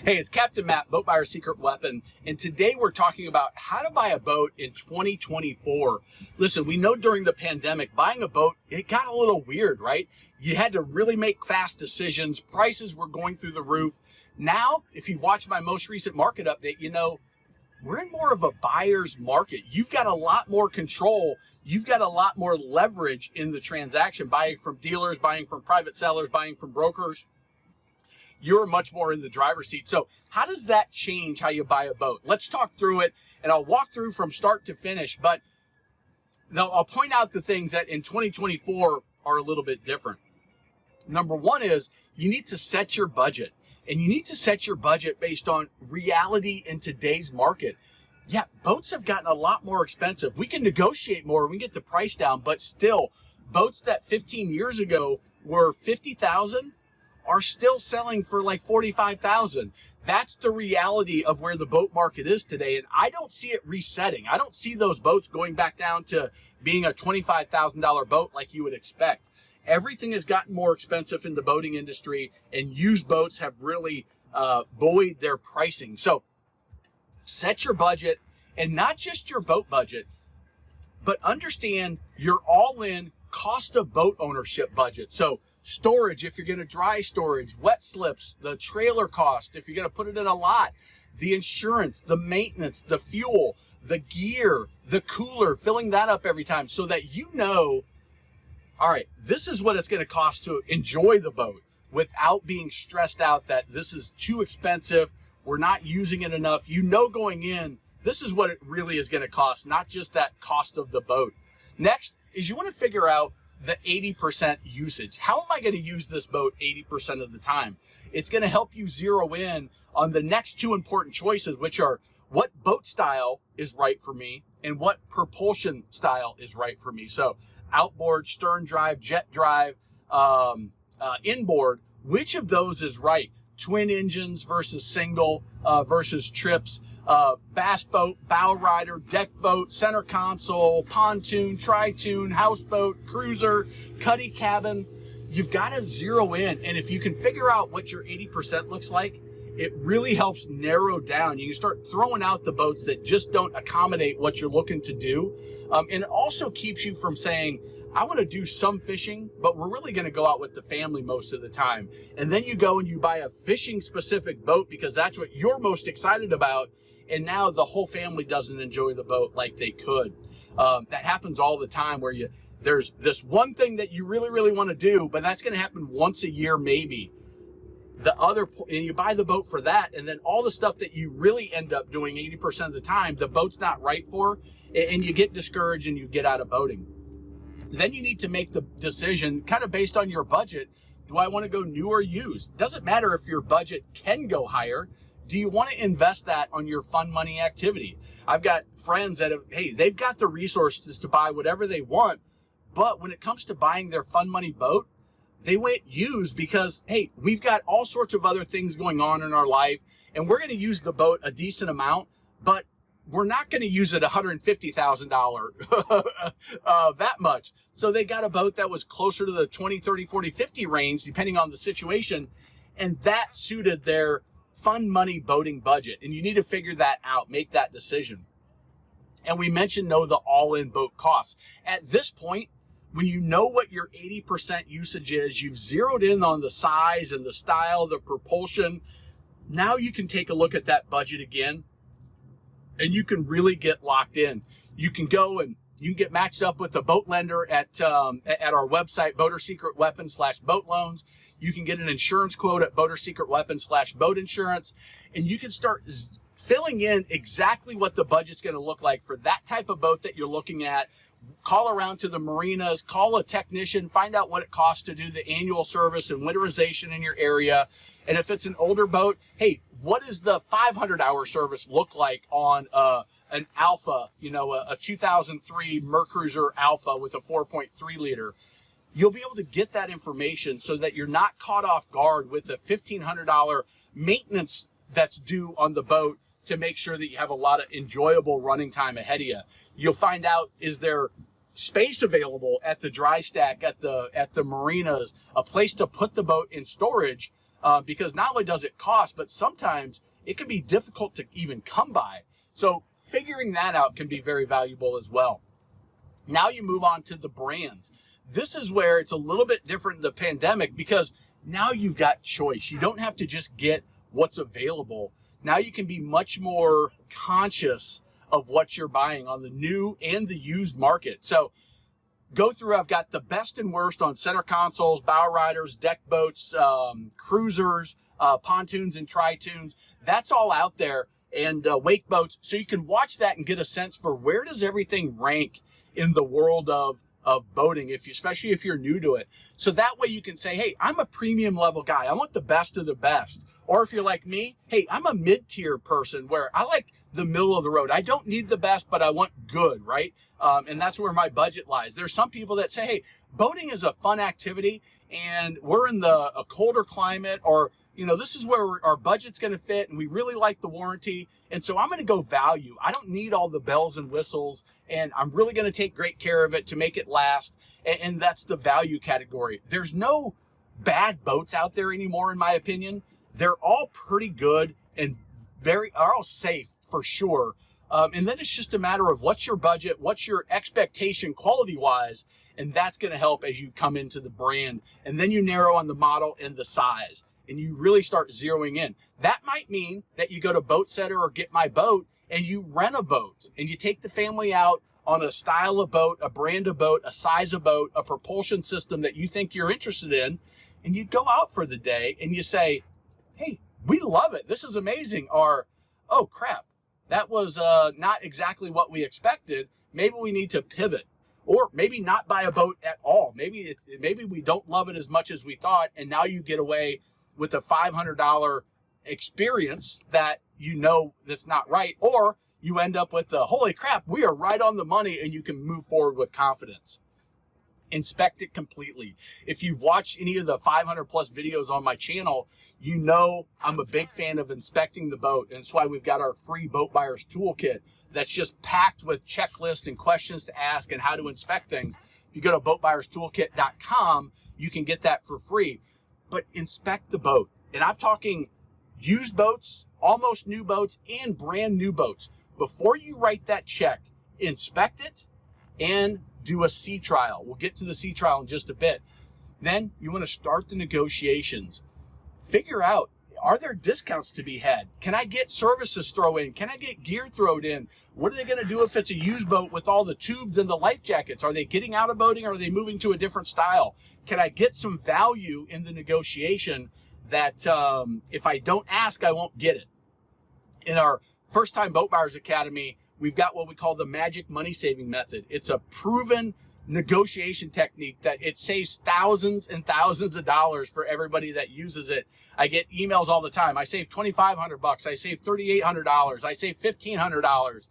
Hey, it's Captain Matt, Boat Buyer's Secret Weapon, and today we're talking about how to buy a boat in 2024. Listen, we know during the pandemic, buying a boat, it got a little weird, right? You had to really make fast decisions. Prices were going through the roof. Now, if you've watched my most recent market update, you know, we're in more of a buyer's market. You've got a lot more control. You've got a lot more leverage in the transaction, buying from dealers, buying from private sellers, buying from brokers. You're much more in the driver's seat. So how does that change how you buy a boat? Let's talk through it, and I'll walk through from start to finish, but I'll point out the things that in 2024 are a little bit different. Number one is you need to set your budget, and you need to set your budget based on reality in today's market. Yeah, boats have gotten a lot more expensive. We can negotiate more, we can get the price down, but still, boats that 15 years ago were $50,000 are still selling for like $45,000. That's the reality of where the boat market is today, and I don't see it resetting. I don't see those boats going back down to being a $25,000 boat like you would expect. Everything has gotten more expensive in the boating industry, and used boats have really buoyed their pricing. So set your budget, and not just your boat budget, but understand your all-in cost of boat ownership budget. So storage, if you're going to dry storage, wet slips, the trailer cost, if you're going to put it in a lot, the insurance, the maintenance, the fuel, the gear, the cooler, filling that up every time so that you know, all right, this is what it's going to cost to enjoy the boat without being stressed out that this is too expensive, we're not using it enough. You know going in, this is what it really is going to cost, not just that cost of the boat. Next is you want to figure out the 80% usage. How am I going to use this boat 80% of the time? It's going to help you zero in on the next two important choices, which are what boat style is right for me and what propulsion style is right for me. So outboard, stern drive, jet drive, inboard, which of those is right? Twin engines versus single versus trips, bass boat, bow rider, deck boat, center console, pontoon, tri-toon, houseboat, cruiser, cuddy cabin. You've got to zero in, and if you can figure out what your 80% looks like, it really helps narrow down. You can start throwing out the boats that just don't accommodate what you're looking to do, and it also keeps you from saying, I want to do some fishing, but we're really going to go out with the family most of the time. And then you go and you buy a fishing specific boat because that's what you're most excited about. And now the whole family doesn't enjoy the boat like they could. That happens all the time where there's this one thing that you really, really want to do, but that's going to happen once a year maybe. And you buy the boat for that, and then all the stuff that you really end up doing 80% of the time, the boat's not right for, and you get discouraged and you get out of boating. Then you need to make the decision kind of based on your budget. Do I want to go new or used? Doesn't matter if your budget can go higher. Do you want to invest that on your fun money activity? I've got friends that they've got the resources to buy whatever they want, but when it comes to buying their fun money boat, they went used because, hey, we've got all sorts of other things going on in our life, and we're going to use the boat a decent amount, but we're not going to use it $150,000 that much. So they got a boat that was closer to the 20, 30, 40, 50 range, depending on the situation. And that suited their fun money boating budget. And you need to figure that out, make that decision. And we mentioned the all-in boat costs. At this point, when you know what your 80% usage is, you've zeroed in on the size and the style, the propulsion. Now you can take a look at that budget again, and you can really get locked in. You can go and you can get matched up with a boat lender at our website, BoaterSecretWeapon/boat loans. You can get an insurance quote at BoaterSecretWeapon/boat insurance, and you can start filling in exactly what the budget's going to look like for that type of boat that you're looking at. Call around to the marinas, call a technician, find out what it costs to do the annual service and winterization in your area. And if it's an older boat, hey, what does the 500-hour service look like on an Alpha, a 2003 Mercruiser Alpha with a 4.3 liter? You'll be able to get that information so that you're not caught off guard with the $1,500 maintenance that's due on the boat to make sure that you have a lot of enjoyable running time ahead of you. You'll find out, is there space available at the dry stack, at the marinas, a place to put the boat in storage because not only does it cost, but sometimes it can be difficult to even come by. So figuring that out can be very valuable as well. Now you move on to the brands. This is where it's a little bit different in the pandemic, because now you've got choice. You don't have to just get what's available. Now you can be much more conscious of what you're buying on the new and the used market. So go through, I've got the best and worst on center consoles, bow riders, deck boats, cruisers, pontoons and tritoons. That's all out there, and wake boats. So you can watch that and get a sense for where does everything rank in the world of boating, especially if you're new to it. So that way you can say, hey, I'm a premium level guy. I want the best of the best. Or if you're like me, hey, I'm a mid-tier person where I like the middle of the road. I don't need the best, but I want good, right? And that's where my budget lies. There's some people that say, hey, boating is a fun activity and we're in a colder climate, or, this is where our budget's going to fit and we really like the warranty. And so I'm going to go value. I don't need all the bells and whistles, and I'm really going to take great care of it to make it last. And that's the value category. There's no bad boats out there anymore, in my opinion. They're all pretty good and are all safe for sure. And then it's just a matter of what's your budget, what's your expectation quality-wise, and that's going to help as you come into the brand. And then you narrow on the model and the size, and you really start zeroing in. That might mean that you go to Boat Setter or Get My Boat and you rent a boat and you take the family out on a style of boat, a brand of boat, a size of boat, a propulsion system that you think you're interested in, and you go out for the day and you say, hey, we love it. This is amazing. Or, oh crap, that was not exactly what we expected. Maybe we need to pivot, or maybe not buy a boat at all. Maybe we don't love it as much as we thought, and now you get away with a $500 experience that that's not right, or you end up with the holy crap, we are right on the money, and you can move forward with confidence. Inspect it completely. If you've watched any of the 500 plus videos on my channel, I'm a big fan of inspecting the boat, and that's why we've got our free Boat Buyer's Toolkit that's just packed with checklists and questions to ask and how to inspect things. If you go to boatbuyerstoolkit.com, you can get that for free. But inspect the boat. And I'm talking used boats, almost new boats, and brand new boats. Before you write that check, inspect it and do a sea trial. We'll get to the sea trial in just a bit. Then you want to start the negotiations. Figure out, are there discounts to be had? Can I get services thrown in? Can I get gear thrown in? What are they going to do if it's a used boat with all the tubes and the life jackets? Are they getting out of boating, or are they moving to a different style? Can I get some value in the negotiation that if I don't ask, I won't get it? In our First Time Boat Buyers Academy, we've got what we call the magic money saving method. It's a proven negotiation technique that it saves thousands and thousands of dollars for everybody that uses it. I get emails all the time. I save $2,500. I save $3,800. I save $1,500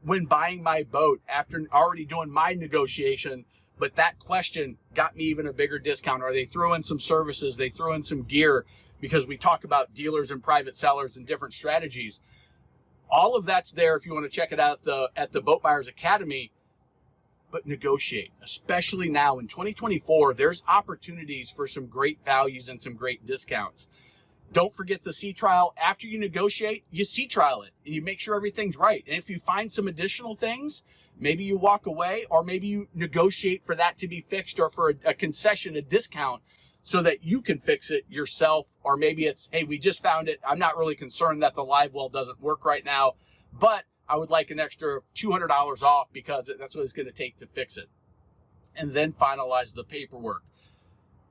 when buying my boat after already doing my negotiation. But that question got me even a bigger discount. Or they throw in some services, they throw in some gear, because we talk about dealers and private sellers and different strategies. All of that's there if you want to check it out at the Boat Buyers Academy. But negotiate, especially now in 2024, there's opportunities for some great values and some great discounts. Don't forget the sea trial. After you negotiate, you sea trial it and you make sure everything's right. And if you find some additional things, maybe you walk away, or maybe you negotiate for that to be fixed, or for a concession, a discount, so that you can fix it yourself. Or maybe it's, hey, we just found it. I'm not really concerned that the live well doesn't work right now, but I would like an extra $200 off because that's what it's going to take to fix it. And then finalize the paperwork.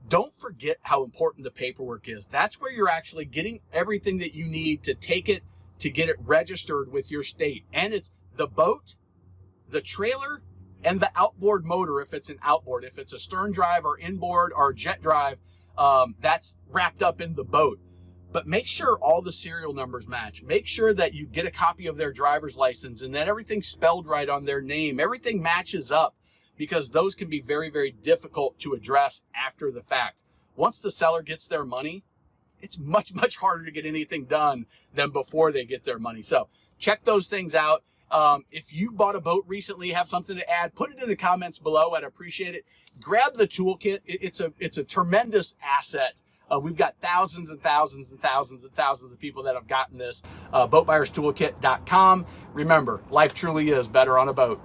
Don't forget how important the paperwork is. That's where you're actually getting everything that you need to take it, to get it registered with your state. And it's the boat, the trailer, and the outboard motor if it's an outboard. If it's a stern drive or inboard or jet drive, that's wrapped up in the boat. But make sure all the serial numbers match. Make sure that you get a copy of their driver's license and that everything's spelled right on their name. Everything matches up, because those can be very, very difficult to address after the fact. Once the seller gets their money, it's much, much harder to get anything done than before they get their money. So check those things out. If you bought a boat recently, have something to add, put it in the comments below. I'd appreciate it. Grab the toolkit. It's a tremendous asset. We've got thousands and thousands and thousands and thousands of people that have gotten this. BoatBuyersToolkit.com. Remember, life truly is better on a boat.